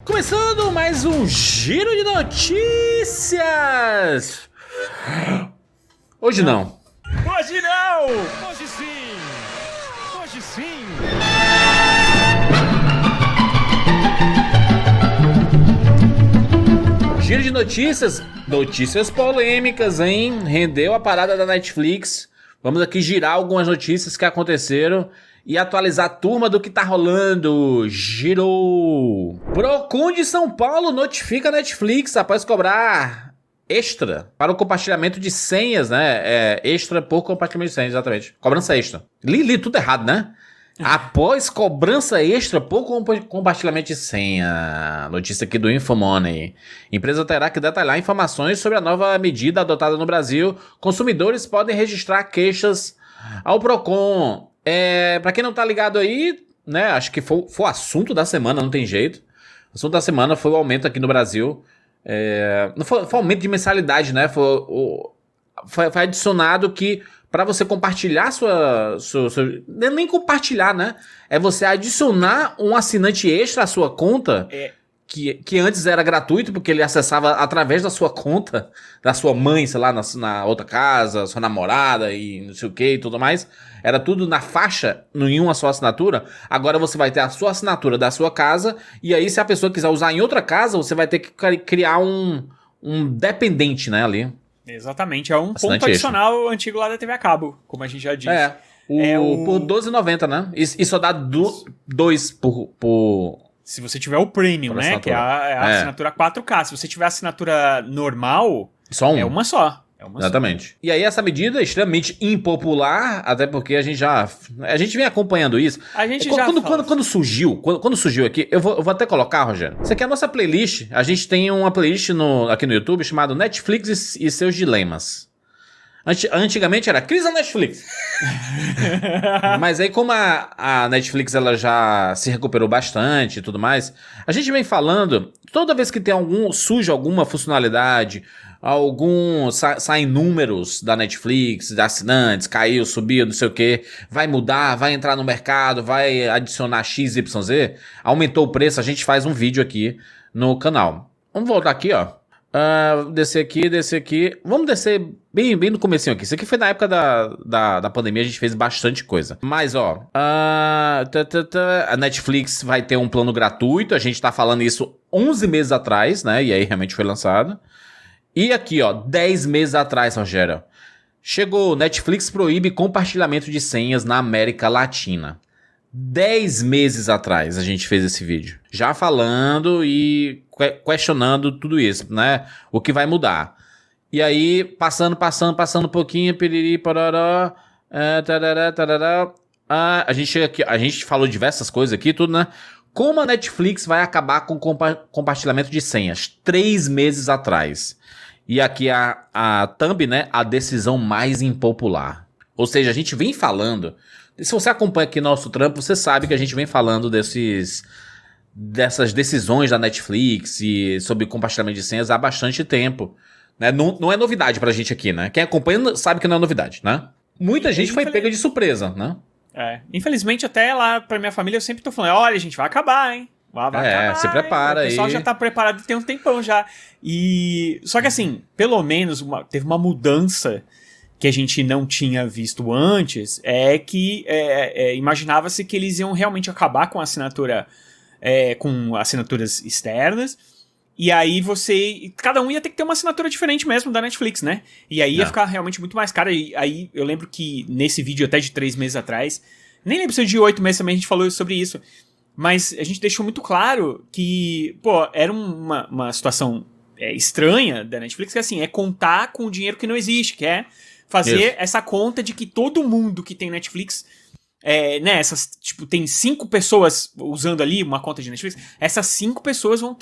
Começando mais um giro de notícias. Hoje não. Hoje não! Hoje sim! Hoje sim! Giro de notícias, notícias polêmicas, hein? Rendeu a parada da Netflix. Vamos aqui girar algumas notícias que aconteceram e atualizar a turma do que tá rolando. Girou! Procon de São Paulo notifica a Netflix após cobrar extra para o compartilhamento de senhas, né? Extra por compartilhamento de senhas, exatamente. Cobrança extra. Li tudo errado, né? Após cobrança extra por compartilhamento de senha. Notícia aqui do Infomoney. Empresa terá que detalhar informações sobre a nova medida adotada no Brasil. Consumidores podem registrar queixas ao Procon. Pra quem não tá ligado aí, né? Acho que foi o assunto da semana, não tem jeito. O assunto da semana foi o aumento aqui no Brasil. Não foi aumento de mensalidade, né? Foi adicionado que para você compartilhar nem compartilhar, né? É você adicionar um assinante extra à sua conta, que antes era gratuito, porque ele acessava através da sua conta, da sua mãe, sei lá, na outra casa, sua namorada e não sei o que e tudo mais. Era tudo na faixa, em uma só assinatura. Agora você vai ter a sua assinatura da sua casa, e aí se a pessoa quiser usar em outra casa, você vai ter que criar um dependente, né, ali. Exatamente, é um ponto adicional antigo lá da TV a cabo, como a gente já disse. Por R$12,90, né? E só dá dois por... Se você tiver o Premium, né? Assinatura. Que é a assinatura 4K. Se você tiver a assinatura normal, só é uma só. Exatamente. E aí essa medida é extremamente impopular, até porque a gente vem acompanhando isso. Quando surgiu aqui, eu vou até colocar, Rogério. Isso aqui é a nossa playlist. A gente tem uma playlist aqui no YouTube chamada Netflix e seus dilemas. Antigamente era crise na Netflix. Mas aí como a Netflix ela já se recuperou bastante e tudo mais, a gente vem falando, toda vez que surge alguma funcionalidade, saem números da Netflix, de assinantes, caiu, subiu, não sei o que, vai mudar, vai entrar no mercado, vai adicionar XYZ, aumentou o preço, a gente faz um vídeo aqui no canal. Vamos voltar aqui, ó. Descer aqui. Vamos descer bem no comecinho aqui. Isso aqui foi na época da pandemia, a gente fez bastante coisa. Mas, ó, a Netflix vai ter um plano gratuito. A gente tá falando isso 11 meses atrás, né? E aí realmente foi lançado. E aqui, ó, 10 meses atrás, Rogério. Chegou, Netflix proíbe compartilhamento de senhas na América Latina. 10 meses atrás a gente fez esse vídeo. Já falando e questionando tudo isso, né? O que vai mudar. E aí, passando um pouquinho, piriri, pororó, tarará. A gente chega aqui, a gente falou diversas coisas aqui, tudo, né? Como a Netflix vai acabar com compartilhamento de senhas? 3 meses atrás. E aqui a thumb, né? A decisão mais impopular. Ou seja, a gente vem falando... Se você acompanha aqui nosso trampo, você sabe que a gente vem falando dessas decisões da Netflix e sobre compartilhamento de senhas há bastante tempo. Né? Não é novidade pra gente aqui, né? Quem acompanha sabe que não é novidade, né? Muita gente foi pega de surpresa, né? Infelizmente, até lá pra minha família, eu sempre tô falando, olha, gente, vai acabar, hein? Vai acabar, se prepara aí. O pessoal já tá preparado tem um tempão já. Só que assim, pelo menos teve uma mudança que a gente não tinha visto antes, que imaginava-se que eles iam realmente acabar com a assinatura, com assinaturas externas, e aí cada um ia ter que ter uma assinatura diferente mesmo da Netflix, né? E aí ia ficar realmente muito mais caro, e aí eu lembro que nesse vídeo até de 3 meses atrás, nem lembro se de 8 meses também a gente falou sobre isso, mas a gente deixou muito claro que, era uma situação estranha da Netflix, que assim, é contar com o dinheiro que não existe, que é fazer essa conta de que todo mundo que tem Netflix, né, tem 5 pessoas usando ali uma conta de Netflix, essas 5 pessoas vão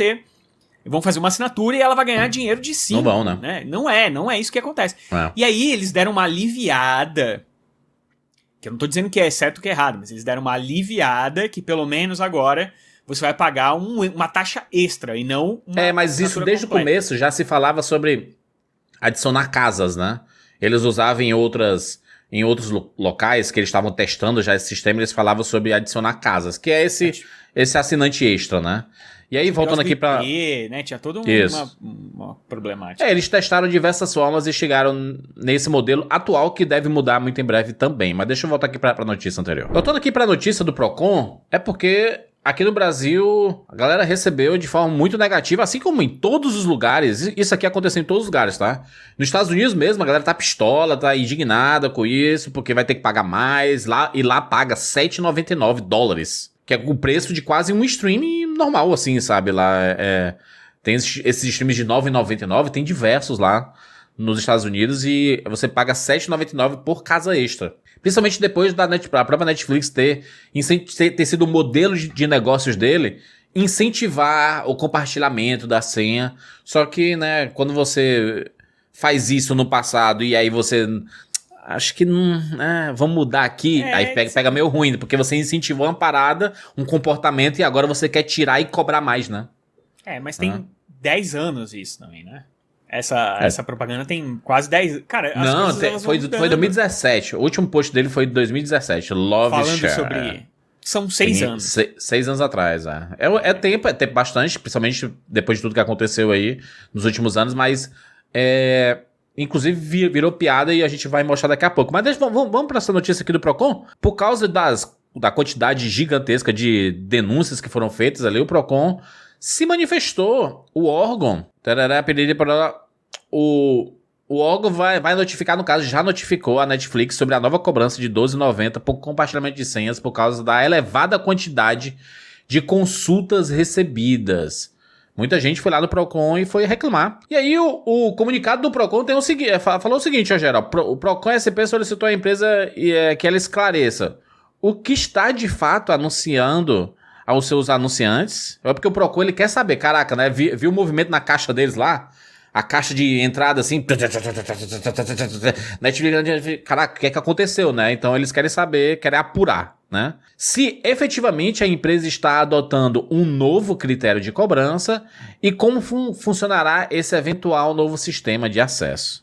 fazer uma assinatura e ela vai ganhar dinheiro de 5. Não vão, né? Não é isso que acontece. E aí eles deram uma aliviada, que eu não tô dizendo que é certo ou que é errado, mas eles deram uma aliviada que pelo menos agora você vai pagar uma taxa extra e não uma mas isso desde completa. O começo já se falava sobre adicionar casas, né? Eles usavam em outros locais que eles estavam testando já esse sistema, eles falavam sobre adicionar casas, que é esse assinante extra, né? E aí, voltando aqui pra... né? Tinha toda uma problemática. Eles testaram diversas formas e chegaram nesse modelo atual que deve mudar muito em breve também. Mas deixa eu voltar aqui pra notícia anterior. Voltando aqui pra notícia do Procon, é porque aqui no Brasil a galera recebeu de forma muito negativa, assim como em todos os lugares. Isso aqui aconteceu em todos os lugares, tá? Nos Estados Unidos mesmo, a galera tá pistola, tá indignada com isso, porque vai ter que pagar mais. E lá paga $7,99. Que é o preço de quase um stream normal, assim, sabe? Lá tem esses streams de R$9,99, tem diversos lá nos Estados Unidos e você paga R$7,99 por casa extra. Principalmente depois da a própria Netflix ter sido o modelo de negócios dele, incentivar o compartilhamento da senha. Só que, né, quando você faz isso no passado e aí você... Acho que não... vamos mudar aqui. Aí pega meio ruim, porque você incentivou uma parada, um comportamento, e agora você quer tirar e cobrar mais, né? Mas tem 10 anos isso também, né? Essa propaganda tem quase 10... Cara, foi 2017. O último post dele foi de 2017. Love Falando Share. sobre... São 6 anos. 6 anos atrás, É tempo bastante, principalmente depois de tudo que aconteceu aí nos últimos anos, mas... Inclusive virou piada e a gente vai mostrar daqui a pouco. Mas vamos para essa notícia aqui do Procon. Por causa da quantidade gigantesca de denúncias que foram feitas ali, o Procon se manifestou. O órgão... O órgão vai notificar, no caso, já notificou a Netflix sobre a nova cobrança de R$12,90 por compartilhamento de senhas por causa da elevada quantidade de consultas recebidas. Muita gente foi lá no Procon e foi reclamar. E aí o comunicado do Procon tem falou o seguinte, ó, geral. O Procon SP solicitou à empresa que ela esclareça o que está de fato anunciando aos seus anunciantes. É porque o Procon ele quer saber, caraca, né? Viu o movimento na caixa deles lá? A caixa de entrada assim... Netflix, caraca, o que é que aconteceu, né? Então eles querem saber, querem apurar, né? Se efetivamente a empresa está adotando um novo critério de cobrança e como funcionará esse eventual novo sistema de acesso.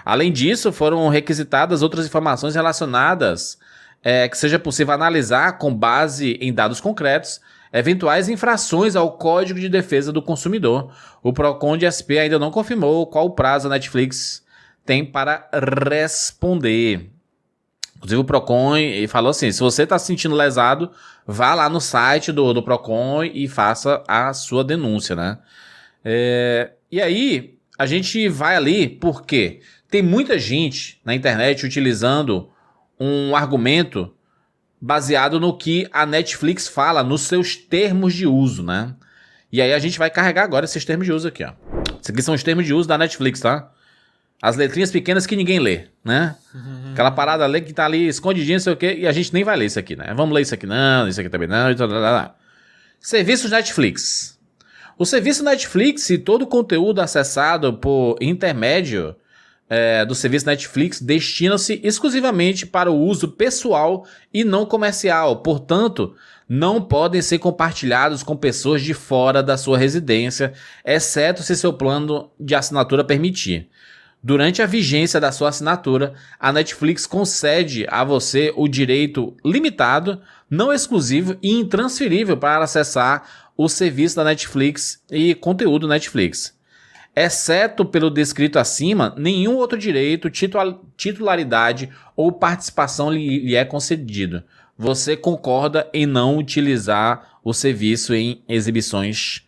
Além disso, foram requisitadas outras informações relacionadas que seja possível analisar com base em dados concretos eventuais infrações ao Código de Defesa do Consumidor. O Procon de SP ainda não confirmou qual prazo a Netflix tem para responder. Inclusive o Procon falou assim, se você está se sentindo lesado, vá lá no site do Procon e faça a sua denúncia, né? E aí, a gente vai ali porque tem muita gente na internet utilizando um argumento baseado no que a Netflix fala nos seus termos de uso, né? E aí a gente vai carregar agora esses termos de uso aqui, ó. Esses aqui são os termos de uso da Netflix, tá? As letrinhas pequenas que ninguém lê, né? Aquela parada ali que tá ali escondidinha, não sei o quê, e a gente nem vai ler isso aqui, né? Vamos ler isso aqui não, isso aqui também não, e tal. Serviços Netflix. O serviço Netflix e todo o conteúdo acessado por intermédio do serviço Netflix destinam-se exclusivamente para o uso pessoal e não comercial. Portanto, não podem ser compartilhados com pessoas de fora da sua residência, exceto se seu plano de assinatura permitir. Durante a vigência da sua assinatura, a Netflix concede a você o direito limitado, não exclusivo e intransferível para acessar o serviço da Netflix e conteúdo Netflix. Exceto pelo descrito acima, nenhum outro direito, titularidade ou participação lhe é concedido. Você concorda em não utilizar o serviço em exibições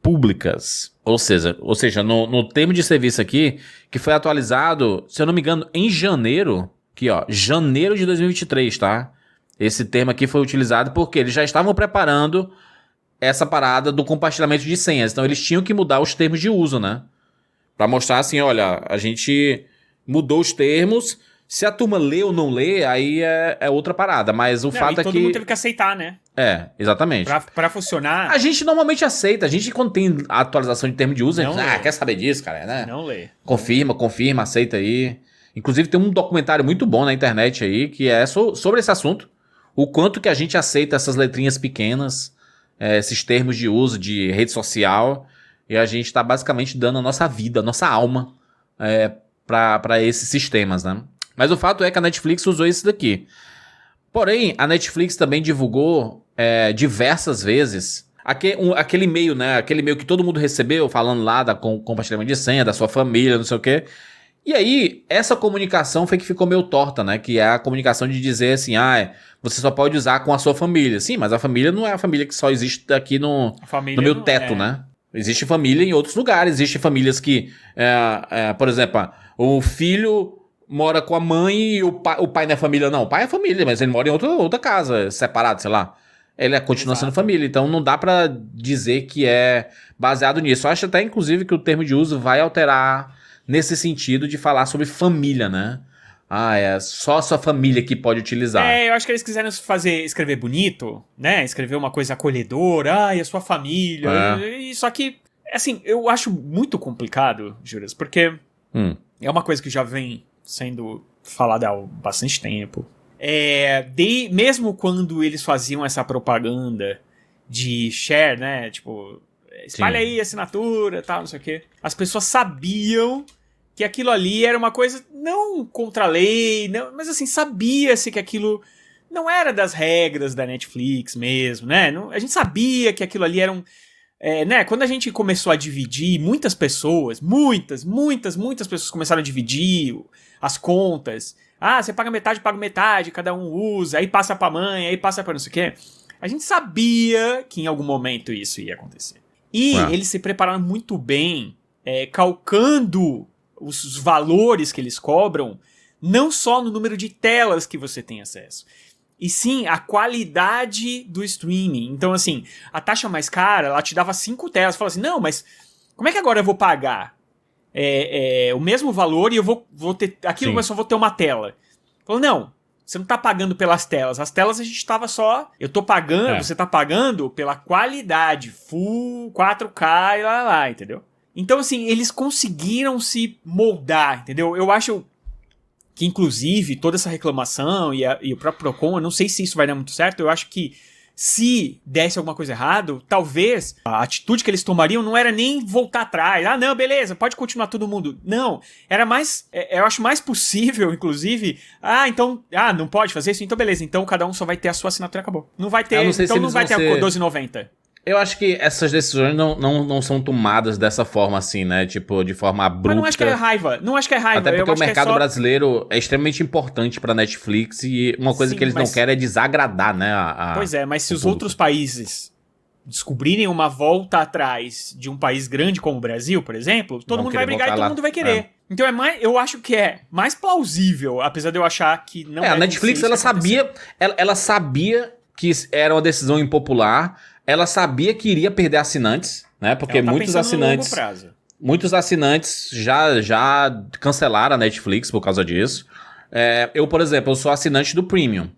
públicas. Ou seja, no termo de serviço aqui, que foi atualizado, se eu não me engano, em janeiro, aqui ó, janeiro de 2023, tá? Esse termo aqui foi utilizado porque eles já estavam preparando essa parada do compartilhamento de senhas. Então eles tinham que mudar os termos de uso, né? Pra mostrar assim, olha, a gente mudou os termos. Se a turma lê ou não lê, aí é outra parada. Mas o fato é que... todo mundo teve que aceitar, né? Exatamente. Pra funcionar... A gente normalmente aceita. A gente, quando tem a atualização de termo de uso, a gente quer saber disso, cara, né? Não lê. Confirma, aceita aí. Inclusive tem um documentário muito bom na internet aí, que é sobre esse assunto. O quanto que a gente aceita essas letrinhas pequenas, esses termos de uso de rede social, e a gente está basicamente dando a nossa vida, a nossa alma para esses sistemas, né? Mas o fato é que a Netflix usou isso daqui. Porém, a Netflix também divulgou diversas vezes aquele e-mail, né? Aquele e-mail que todo mundo recebeu, falando lá da compartilhamento de senha, da sua família, não sei o quê. E aí, essa comunicação foi que ficou meio torta, né? Que é a comunicação de dizer assim, você só pode usar com a sua família. Sim, mas a família não é a família que só existe aqui no meu teto, né? Existe família em outros lugares. Existem famílias que, por exemplo, o filho mora com a mãe e o pai não é família, não. O pai é família, mas ele mora em outra casa, separado, sei lá. Ele continua sendo família, então não dá pra dizer que é baseado nisso. Eu acho até, inclusive, que o termo de uso vai alterar nesse sentido de falar sobre família, né? É só a sua família que pode utilizar. Eu acho que eles quiseram escrever bonito, né? Escrever uma coisa acolhedora, e a sua família. Só que, assim, eu acho muito complicado, Juras, porque é uma coisa que já vem sendo falada há bastante tempo. Mesmo quando eles faziam essa propaganda de share, né? Tipo, espalha aí a assinatura, tal, não sei o quê. As pessoas sabiam que aquilo ali era uma coisa não contra a lei, não, mas assim, sabia-se que aquilo não era das regras da Netflix mesmo, né? A gente sabia que aquilo ali era né? Quando a gente começou a dividir, muitas pessoas começaram a dividir as contas. Você paga metade, paga metade, cada um usa, aí passa pra mãe, aí passa pra não sei o quê. A gente sabia que em algum momento isso ia acontecer. E eles se prepararam muito bem, calcando os valores que eles cobram, não só no número de telas que você tem acesso, e sim a qualidade do streaming. Então, assim, a taxa mais cara, ela te dava 5 telas. Você fala assim, não, mas como é que agora eu vou pagar o mesmo valor e eu vou ter aquilo, mas só vou ter uma tela? Falou, não, você não tá pagando pelas telas. As telas a gente tava só... Eu tô pagando, você tá pagando pela qualidade, Full 4K e lá, entendeu? Então, assim, eles conseguiram se moldar, entendeu? Eu acho que, inclusive, toda essa reclamação e o próprio Procon, eu não sei se isso vai dar muito certo, eu acho que se desse alguma coisa errada, talvez a atitude que eles tomariam não era nem voltar atrás. Não, beleza, pode continuar todo mundo. Não, era mais... eu acho mais possível, inclusive... então... não pode fazer isso? Então, beleza. Então, cada um só vai ter a sua assinatura e acabou. Não vai ter... Então, não vai ter a R$12,90. Eu acho que essas decisões não são tomadas dessa forma assim, né? Tipo, de forma abrupta. Mas não acho que é raiva. Não acho que é raiva. Até porque o mercado brasileiro é extremamente importante pra Netflix e uma coisa que eles não querem é desagradar, né? Pois é, mas se os outros países descobrirem uma volta atrás de um país grande como o Brasil, por exemplo, todo mundo vai brigar e todo mundo vai querer. Então eu acho que é mais plausível, apesar de eu achar que não é. A Netflix, ela sabia que era uma decisão impopular. Ela sabia que iria perder assinantes, né? Porque muitos assinantes já cancelaram a Netflix por causa disso. Eu, por exemplo, eu sou assinante do Premium.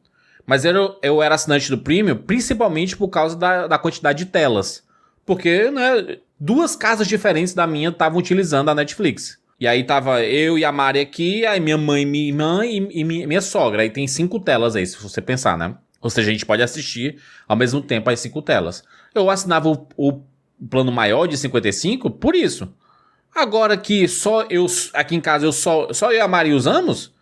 Mas eu era assinante do Premium principalmente por causa da quantidade de telas. Porque, né, 2 casas diferentes da minha estavam utilizando a Netflix. E aí tava eu e a Mari aqui, aí minha mãe, minha irmã e minha sogra. Aí tem 5 telas aí, se você pensar, né? Ou seja, a gente pode assistir ao mesmo tempo as 5 telas. Eu assinava o plano maior de 55 por isso. Agora que aqui em casa só eu e a Mari usamos,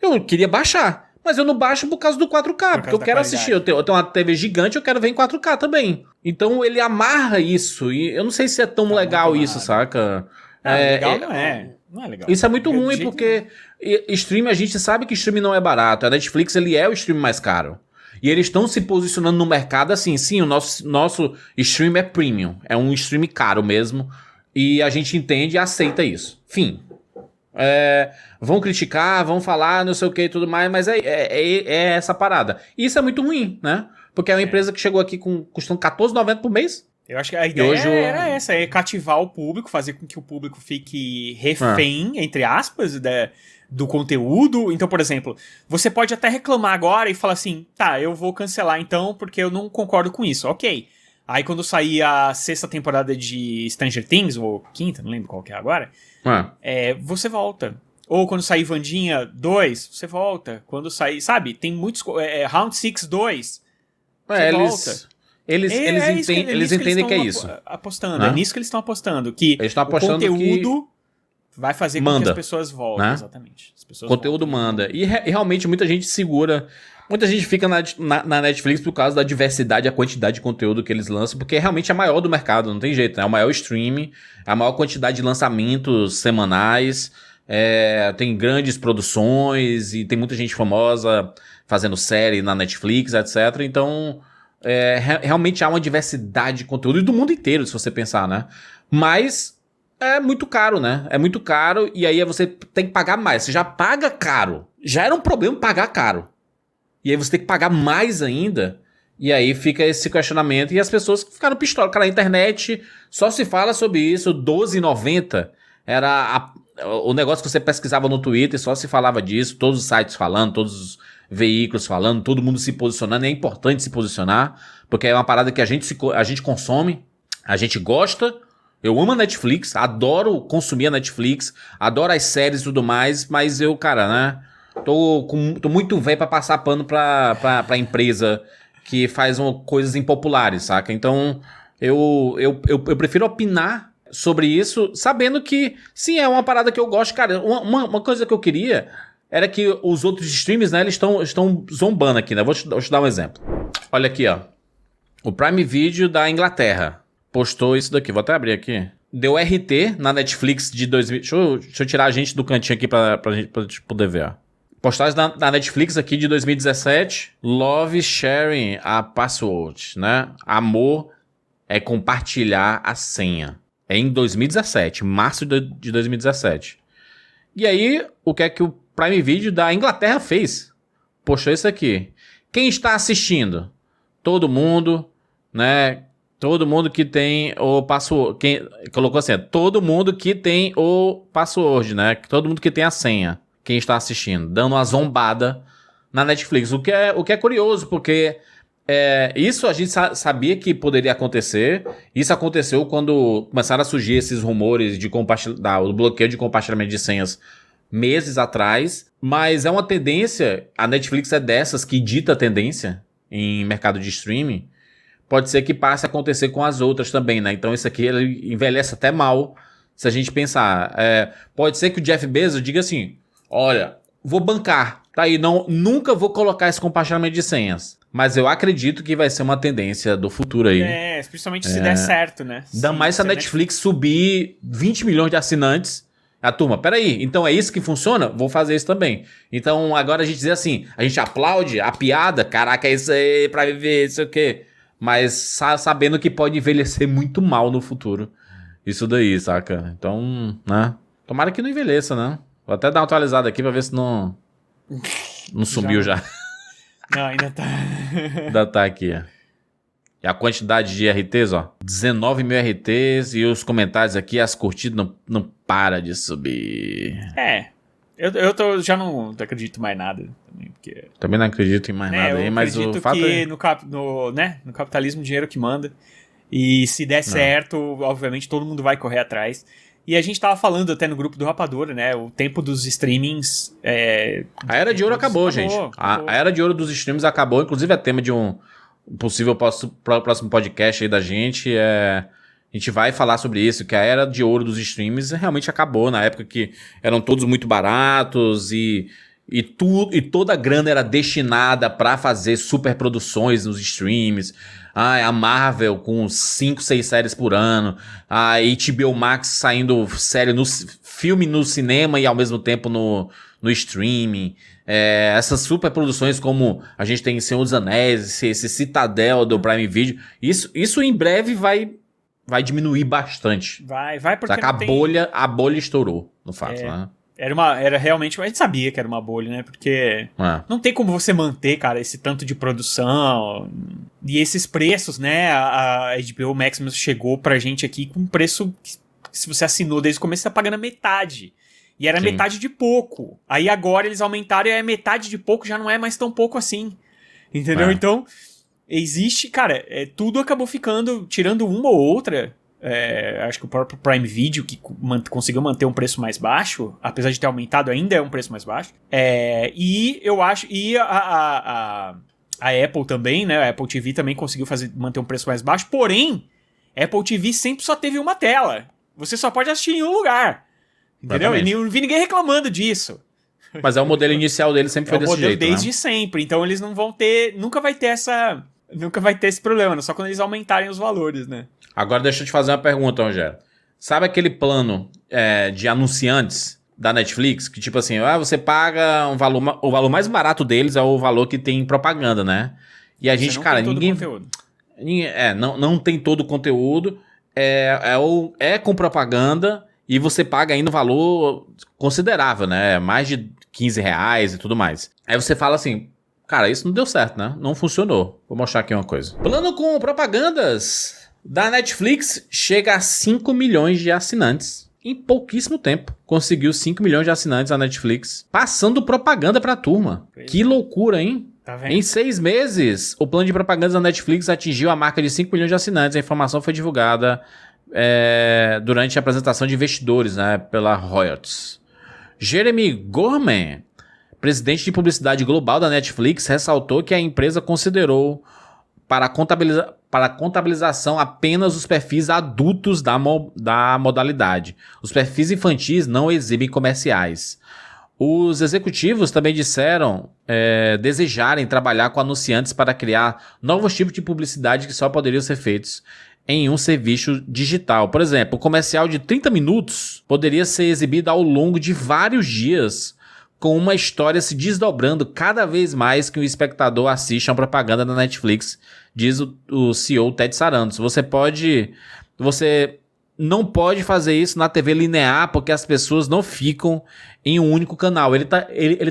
eu queria baixar. Mas eu não baixo por causa do 4K, porque eu quero assistir. Eu tenho uma TV gigante, eu quero ver em 4K também. Então ele amarra isso. E eu não sei se é tão legal isso, saca? Legal não é. Não é legal. Isso é muito ruim, porque stream, a gente sabe que stream não é barato. A Netflix, ele é o stream mais caro. E eles estão se posicionando no mercado assim, sim, o nosso stream é premium, é um stream caro mesmo, e a gente entende e aceita isso. Fim. Vão criticar, vão falar, não sei o que e tudo mais, mas é essa parada. E isso é muito ruim, né? Porque é uma empresa que chegou aqui custando R$14,90 por mês. Eu acho que a ideia era essa, cativar o público, fazer com que o público fique refém, entre aspas, do conteúdo. Então, por exemplo, você pode até reclamar agora e falar assim, tá, eu vou cancelar então porque eu não concordo com isso. Ok. Aí quando sair a 6ª temporada de Stranger Things, ou 5ª, não lembro qual que é agora, você volta. Ou quando sair Wandinha 2, você volta. Quando sair, sabe, tem muitos... Round 6 2, você volta. Eles entendem que é isso. Apostando. É nisso que eles estão apostando. Que eles estão apostando o conteúdo vai fazer com que as pessoas voltem, né? Exatamente. As pessoas conteúdo voltem. Manda. E realmente muita gente segura, muita gente fica na Netflix por causa da diversidade, a quantidade de conteúdo que eles lançam, porque realmente é a maior do mercado, não tem jeito, né? É o maior streaming, a maior quantidade de lançamentos semanais, tem grandes produções e tem muita gente famosa fazendo série na Netflix, etc. Então, realmente há uma diversidade de conteúdo, e do mundo inteiro, se você pensar, né? Mas é muito caro, né? É muito caro, e aí você tem que pagar mais. Você já paga caro. Já era um problema pagar caro. E aí você tem que pagar mais ainda, e aí fica esse questionamento, e as pessoas ficaram pistolas. Cara, a internet só se fala sobre isso, R$12,90 era o negócio que você pesquisava no Twitter, só se falava disso, todos os sites falando, todos os veículos falando, todo mundo se posicionando, e é importante se posicionar, porque é uma parada que a gente consome, a gente gosta. Eu amo a Netflix, adoro consumir a Netflix, adoro as séries e tudo mais, mas eu, cara, né, tô muito velho pra passar pano pra empresa que faz coisas impopulares, saca? Então, eu prefiro opinar sobre isso, sabendo que, sim, é uma parada que eu gosto. Cara, uma coisa que eu queria era que os outros streams, né, eles estão zombando aqui, né? Vou te dar um exemplo. Olha aqui, ó. O Prime Video da Inglaterra postou isso daqui. Vou até abrir aqui. Deu RT na Netflix de 2000... Deixa eu tirar a gente do cantinho aqui pra gente poder ver, ó. Postagem da Netflix aqui de 2017. Love sharing a password, né? Amor é compartilhar a senha. É em 2017, março de 2017. E aí, o que é que o Prime Video da Inglaterra fez? Postou isso aqui. Quem está assistindo? Todo mundo, né? Todo mundo que tem o password. Colocou assim, todo mundo que tem o password, né? Todo mundo que tem a senha. Quem está assistindo. Dando uma zombada na Netflix. O que é curioso, porque isso a gente sabia que poderia acontecer. Isso aconteceu quando começaram a surgir esses rumores de do bloqueio de compartilhamento de senhas meses atrás. Mas é uma tendência. A Netflix é dessas que dita a tendência em mercado de streaming. Pode ser que passe a acontecer com as outras também, né? Então isso aqui ele envelhece até mal, se a gente pensar. Pode ser que o Jeff Bezos diga assim, olha, vou bancar, tá aí, nunca vou colocar esse compartilhamento de senhas. Mas eu acredito que vai ser uma tendência do futuro aí. Principalmente se der certo, né? Ainda mais se a Netflix subir 20 milhões de assinantes. A turma, peraí, então é isso que funciona? Vou fazer isso também. Então agora a gente diz assim, a gente aplaude a piada, caraca, é isso aí pra viver, isso o quê? Mas sabendo que pode envelhecer muito mal no futuro. Isso daí, saca? Então, né? Tomara que não envelheça, né? Vou até dar uma atualizada aqui pra ver se não sumiu já. Não, ainda tá. Ainda tá aqui, ó. E a quantidade de RTs, ó. 19 mil RTs e os comentários aqui, as curtidas não para de subir. Eu já não acredito mais nada também, porque... Também não acredito em mais nada aí, mas o fato é... no capitalismo o dinheiro que manda, e se der certo, obviamente todo mundo vai correr atrás. E a gente tava falando até no grupo do Rapadura, né, o tempo dos streamings... A era de ouro acabou, gente. A era de ouro dos streamings acabou, inclusive é tema de um possível próximo podcast aí da gente, A gente vai falar sobre isso, que a era de ouro dos streams realmente acabou, na época que eram todos muito baratos e toda a grana era destinada para fazer superproduções nos streams. A Marvel com 5, 6 séries por ano, a HBO Max saindo filme no cinema e ao mesmo tempo no streaming. Essas superproduções como a gente tem em Senhor dos Anéis, esse Citadel do Prime Video, isso em breve vai diminuir bastante. Vai porque a bolha estourou, no fato, né? Era realmente... A gente sabia que era uma bolha, né? Porque não tem como você manter, cara, esse tanto de produção e esses preços, né? A HBO Max mesmo chegou pra gente aqui com um preço que, se você assinou desde o começo, você tá pagando a metade. E era metade de pouco. Aí agora eles aumentaram e a metade de pouco já não é mais tão pouco assim. Entendeu? Então... Existe, cara, tudo acabou ficando, tirando uma ou outra, acho que o próprio Prime Video, que conseguiu manter um preço mais baixo, apesar de ter aumentado, ainda é um preço mais baixo, e eu acho, e a Apple também, né, a Apple TV também conseguiu manter um preço mais baixo, porém, a Apple TV sempre só teve uma tela, você só pode assistir em um lugar, Entendeu? E não vi ninguém reclamando disso. Mas o modelo inicial dele sempre foi desse jeito, É o modelo desde sempre. Então eles não vão ter... Nunca vai ter esse problema, né? Só quando eles aumentarem os valores, né? Agora deixa eu te fazer uma pergunta, Rogério. Sabe aquele plano de anunciantes da Netflix? Que tipo assim, você paga o valor mais barato deles é o valor que tem propaganda, né? E a gente, não cara, tem todo ninguém... o conteúdo. Não tem todo o conteúdo. É com propaganda e você paga ainda um valor considerável, né? Mais de R$15 e tudo mais. Aí você fala assim, cara, isso não deu certo, né? Não funcionou. Vou mostrar aqui uma coisa. Plano com propagandas da Netflix chega a 5 milhões de assinantes. Em pouquíssimo tempo, conseguiu 5 milhões de assinantes a Netflix, passando propaganda pra turma. Que loucura, hein? Tá vendo? Em 6 meses, o plano de propagandas da Netflix atingiu a marca de 5 milhões de assinantes. A informação foi divulgada durante a apresentação de investidores, né, pela Reuters. Jeremy Gorman, presidente de publicidade global da Netflix, ressaltou que a empresa considerou para a contabilização apenas os perfis adultos da modalidade. Os perfis infantis não exibem comerciais. Os executivos também disseram desejarem trabalhar com anunciantes para criar novos tipos de publicidade que só poderiam ser feitos em um serviço digital. Por exemplo, o comercial de 30 minutos poderia ser exibido ao longo de vários dias, com uma história se desdobrando cada vez mais que o espectador assiste a uma propaganda da Netflix, diz o CEO Ted Sarandos. Você não pode fazer isso na TV linear porque as pessoas não ficam em um único canal. Ele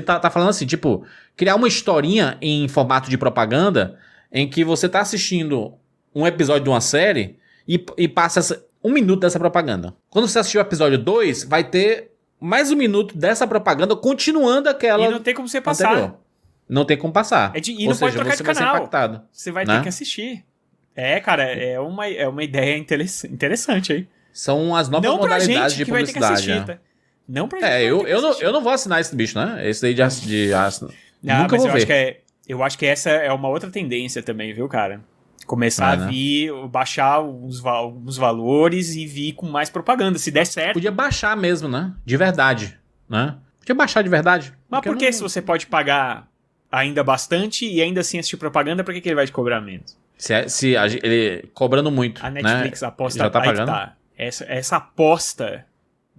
tá falando assim, tipo, criar uma historinha em formato de propaganda em que você tá assistindo um episódio de uma série e passa 1 minuto dessa propaganda. Quando você assistir o episódio 2, vai ter mais 1 minuto dessa propaganda continuando aquela. E não tem como você passar. Anterior. Não tem como passar. E não pode trocar de canal. Vai ser impactado, você vai ter que assistir. Cara, é uma ideia interessante aí. São as novas modalidades de publicidade. Vai ter que assistir, tá? Não pra gente. Eu não vou assinar esse bicho, né? Esse daí de nunca vou ver. Eu acho que essa é uma outra tendência também, viu, cara? Começar a vir, baixar alguns valores e vir com mais propaganda, se der certo. Podia baixar mesmo, né? De verdade, né? Podia baixar de verdade. Mas por que se você pode pagar ainda bastante e ainda assim assistir propaganda, por que ele vai te cobrar menos? Se ele cobrando muito, a Netflix aposta... Já tá pagando? Essa aposta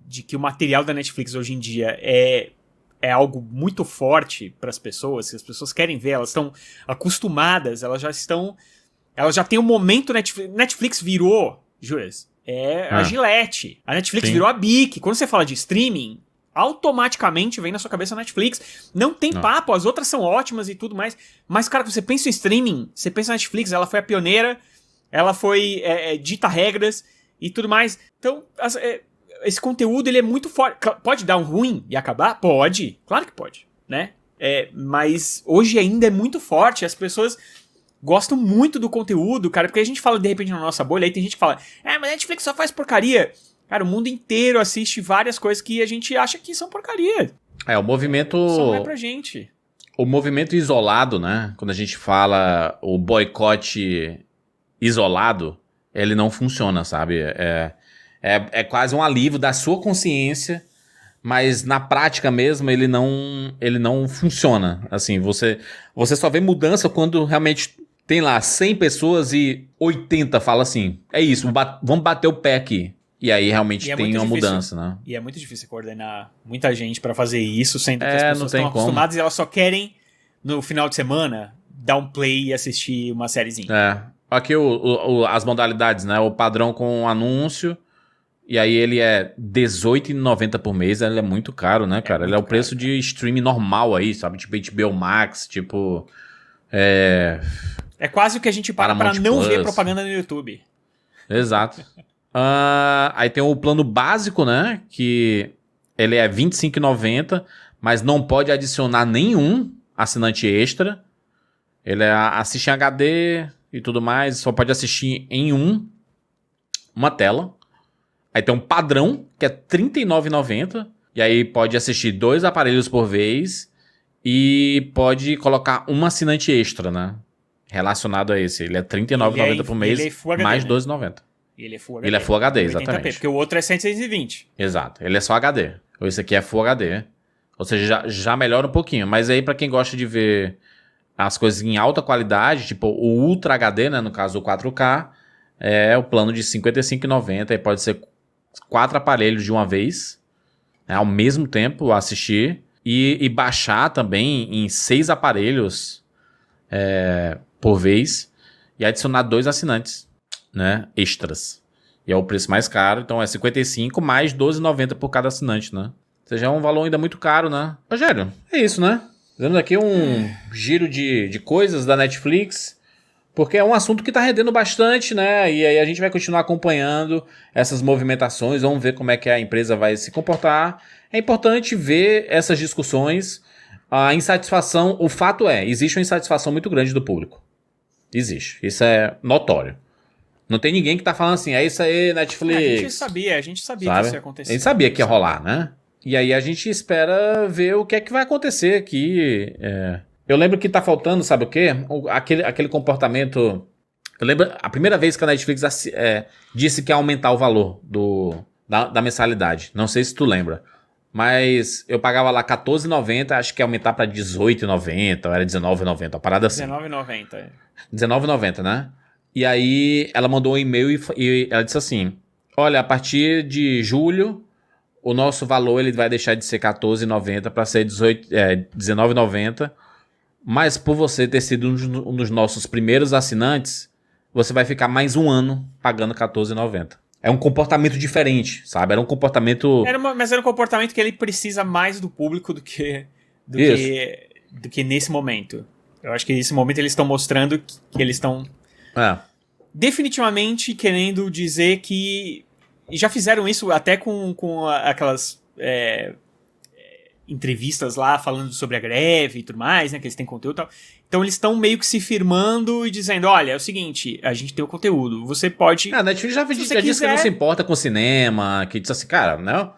de que o material da Netflix hoje em dia é algo muito forte para as pessoas, que as pessoas querem ver, elas estão acostumadas, elas já têm um momento... Netflix virou, Juras, a Gillette. A Netflix virou a Bic. Quando você fala de streaming, automaticamente vem na sua cabeça a Netflix. Não tem papo, as outras são ótimas e tudo mais. Mas, cara, você pensa em streaming, você pensa na Netflix, ela foi a pioneira, ela foi dita regras e tudo mais. Então, esse conteúdo, ele é muito forte. Pode dar um ruim e acabar? Pode. Claro que pode, né? Mas hoje ainda é muito forte. As pessoas gostam muito do conteúdo, cara, porque a gente fala de repente na nossa bolha, aí tem gente que fala, mas a Netflix só faz porcaria. Cara, o mundo inteiro assiste várias coisas que a gente acha que são porcaria. O movimento... Só não é pra gente. O movimento isolado, né? Quando a gente fala o boicote isolado, ele não funciona, sabe? É quase um alívio da sua consciência, mas na prática mesmo ele não funciona. Assim, você só vê mudança quando realmente tem lá 100 pessoas e 80 falam assim, é isso, vamos bater o pé aqui. E aí realmente tem uma mudança, né? E é muito difícil coordenar muita gente pra fazer isso, sendo que as pessoas estão acostumadas e elas só querem, no final de semana, dar um play e assistir uma sériezinha. Aqui as modalidades, né? O padrão com anúncio, e aí ele é R$18,90 por mês, ele é muito caro, né, cara? Ele é o preço de streaming normal aí, sabe? Tipo HBO Max, tipo... É quase o que a gente paga pra não ver propaganda no YouTube. Exato. Aí tem o plano básico, né? Que ele é R$25,90, mas não pode adicionar nenhum assinante extra. Ele assiste em HD e tudo mais, só pode assistir em uma tela. Aí tem um padrão, que é R$39,90, e aí pode assistir 2 aparelhos por vez e pode colocar um assinante extra, né? Relacionado a esse. Ele é R$39,90 por mês, mais R$12,90. E ele é Full HD. Ele é Full HD, 1080p, exatamente. porque o outro é 720. Exato, ele é só HD. Esse aqui é Full HD. Ou seja, já melhora um pouquinho. Mas aí, pra quem gosta de ver as coisas em alta qualidade, tipo o Ultra HD, né, no caso o 4K, é o plano de R$ 55,90. Aí pode ser 4 aparelhos de uma vez, né, ao mesmo tempo assistir. E baixar também em 6 aparelhos por vez. E adicionar 2 assinantes, né, extras. E é o preço mais caro, então é 55 mais 12,90 por cada assinante, né? Ou seja, é um valor ainda muito caro, né? Rogério, é isso, né? Fazendo aqui um giro de coisas da Netflix, porque é um assunto que tá rendendo bastante, né? E aí a gente vai continuar acompanhando essas movimentações, vamos ver como é que a empresa vai se comportar. É importante ver essas discussões, a insatisfação, o fato existe uma insatisfação muito grande do público. Existe, isso é notório. Não tem ninguém que tá falando assim, é isso aí, Netflix. A gente sabia que isso ia acontecer. A gente sabia que ia rolar, né? E aí a gente espera ver o que é que vai acontecer aqui. Eu lembro que tá faltando, sabe o quê? Aquele comportamento... Eu lembro a primeira vez que a Netflix disse que ia aumentar o valor da mensalidade. Não sei se tu lembra. Mas eu pagava lá R$14,90, acho que ia aumentar pra R$18,90, ou era R$19,90, uma parada assim. R$19,90. R$19,90, né? E aí ela mandou um e-mail e ela disse assim, olha, a partir de julho, o nosso valor ele vai deixar de ser R$14,90 para ser R$19,90, mas por você ter sido um dos nossos primeiros assinantes, você vai ficar mais um ano pagando R$14,90. É um comportamento diferente, sabe? Era um comportamento... Mas era um comportamento que ele precisa mais do público do que nesse momento. Eu acho que nesse momento eles estão mostrando que eles estão definitivamente querendo dizer que... E já fizeram isso até com aquelas entrevistas lá falando sobre a greve e tudo mais, né? Que eles têm conteúdo e tal. Então eles estão meio que se firmando e dizendo, olha, é o segui, a gente tem o conteúdo, você pode... A Netflix já disse que não se importa com cinema, que disse assim, cara, não,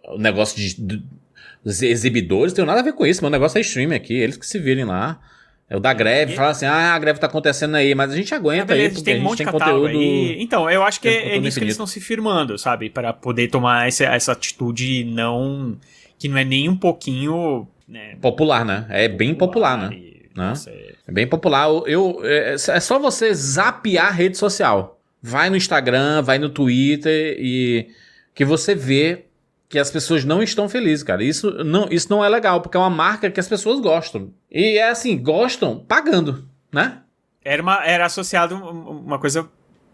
o negócio dos exibidores tem nada a ver com isso, meu negócio é streaming aqui, eles que se virem lá. O da greve, fala assim, a greve tá acontecendo aí, mas a gente aguenta aí, porque a gente tem conteúdo... Então, eu acho que é nisso que eles estão se firmando, sabe? Para poder tomar essa atitude que não é nem um pouquinho... Né, popular, né? É bem popular, né? Nossa, é bem popular. É só você zapear a rede social. Vai no Instagram, vai no Twitter e que você vê que as pessoas não estão felizes, cara. Isso não é legal, porque é uma marca que as pessoas gostam. E é assim, gostam pagando, né? Era associado uma coisa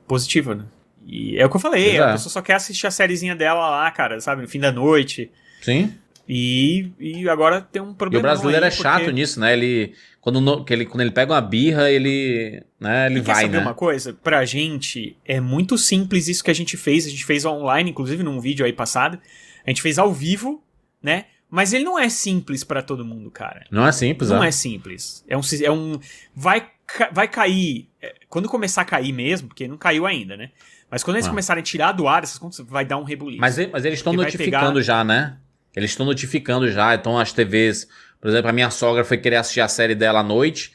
positiva, né? E é o que eu falei, a pessoa só quer assistir a sériezinha dela lá, cara, sabe? No fim da noite. Sim. E agora tem um problema. E o brasileiro é chato nisso, né? Quando ele pega uma birra, ele vai, né? Quer saber uma coisa? Pra gente, é muito simples isso que a gente fez. A gente fez online, inclusive num vídeo aí passado. A gente fez ao vivo, né? Mas ele não é simples pra todo mundo, cara. Não é simples, Não é simples. Vai cair. Quando começar a cair mesmo, porque não caiu ainda, né? Mas quando eles começarem a tirar do ar essas contas, vai dar um rebuliço. Mas eles estão notificando já, né? Eles estão notificando já, então as TVs... Por exemplo, a minha sogra foi querer assistir a série dela à noite.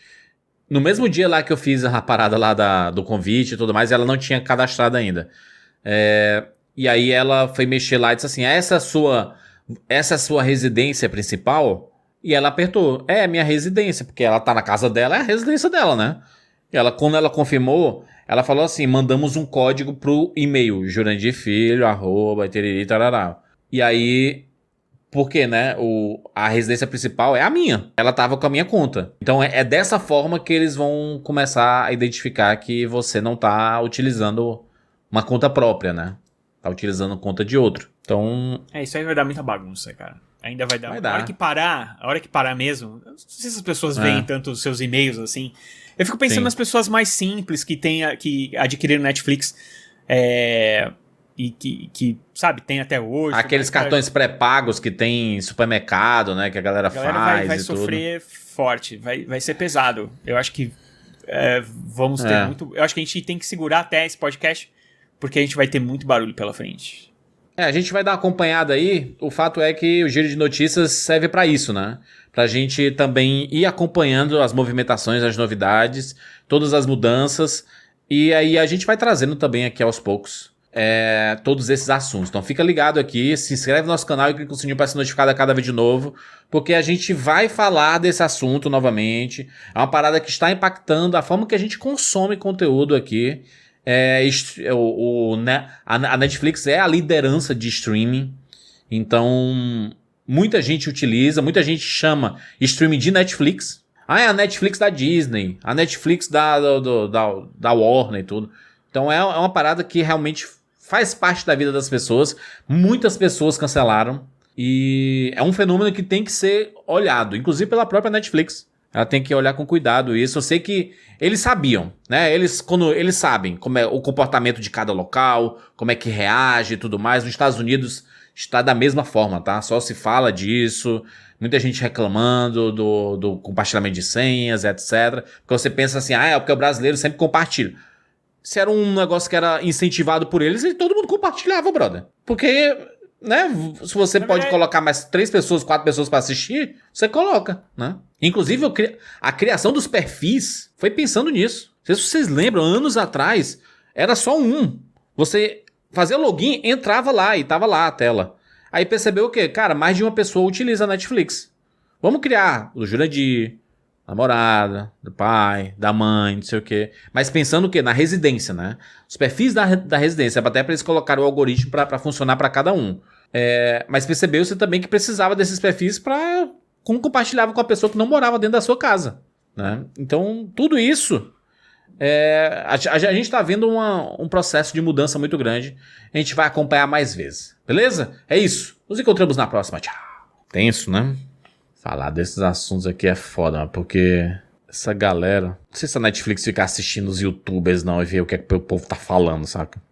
No mesmo dia lá que eu fiz a parada lá do convite e tudo mais, ela não tinha cadastrado ainda. E aí ela foi mexer lá e disse assim, essa é a sua residência principal? E ela apertou, é minha residência, porque ela tá na casa dela, é a residência dela, né? E quando ela confirmou, ela falou assim, mandamos um código pro e-mail, jurandirfilho, @, tarará. E aí... Porque, né, a residência principal é a minha. Ela tava com a minha conta. Então é dessa forma que eles vão começar a identificar que você não tá utilizando uma conta própria, né? Tá utilizando conta de outro. Então... isso aí vai dar muita bagunça, cara. Ainda vai dar. A hora que parar mesmo... Eu não sei se as pessoas veem tanto os seus e-mails assim. Eu fico pensando nas pessoas mais simples que adquiriram Netflix. E que, sabe, tem até hoje. Aqueles cartões pré-pagos que tem em supermercado, né? Que a galera faz vai sofrer forte, vai ser pesado. Eu acho que vamos ter muito... Eu acho que a gente tem que segurar até esse podcast, porque a gente vai ter muito barulho pela frente. A gente vai dar uma acompanhada aí. O fato é que o Giro de Notícias serve pra isso, né? Pra gente também ir acompanhando as movimentações, as novidades, todas as mudanças. E aí a gente vai trazendo também aqui aos poucos todos esses assuntos. Então fica ligado aqui, se inscreve no nosso canal e clica no sininho para ser notificado a cada vídeo novo, porque a gente vai falar desse assunto novamente. É uma parada que está impactando a forma que a gente consome conteúdo aqui. A Netflix é a liderança de streaming, então muita gente utiliza, muita gente chama streaming de Netflix. É a Netflix da Disney, a Netflix da Warner e tudo. Então é uma parada que realmente faz parte da vida das pessoas. Muitas pessoas cancelaram e é um fenômeno que tem que ser olhado, inclusive pela própria Netflix. Ela tem que olhar com cuidado isso. Eu sei que eles sabiam, né? Eles sabem como é o comportamento de cada local, como é que reage e tudo mais. Nos Estados Unidos está da mesma forma, tá? Só se fala disso. Muita gente reclamando do compartilhamento de senhas, etc. Porque você pensa assim, é porque o brasileiro sempre compartilha. Se era um negócio que era incentivado por eles, todo mundo compartilhava, brother. Porque, né, se você pode colocar mais 3 pessoas, 4 pessoas pra assistir, você coloca, né? Inclusive, a criação dos perfis foi pensando nisso. Não sei se vocês lembram, anos atrás, era só um. Você fazia login, entrava lá e tava lá a tela. Aí percebeu o quê? Cara, mais de uma pessoa utiliza a Netflix. Vamos criar o Jurandir, namorada, do pai, da mãe, não sei o quê. Mas pensando o quê? Na residência, né? Os perfis da residência, até para eles colocarem o algoritmo para funcionar para cada um. Mas percebeu-se também que precisava desses perfis para como compartilhava com a pessoa que não morava dentro da sua casa, né? Então, tudo isso, a gente está vendo um processo de mudança muito grande. A gente vai acompanhar mais vezes, beleza? É isso. Nos encontramos na próxima. Tchau. Tenso, né? Falar desses assuntos aqui é foda, porque essa galera... Não sei se a Netflix fica assistindo os youtubers não e ver o que é que o povo tá falando, saca?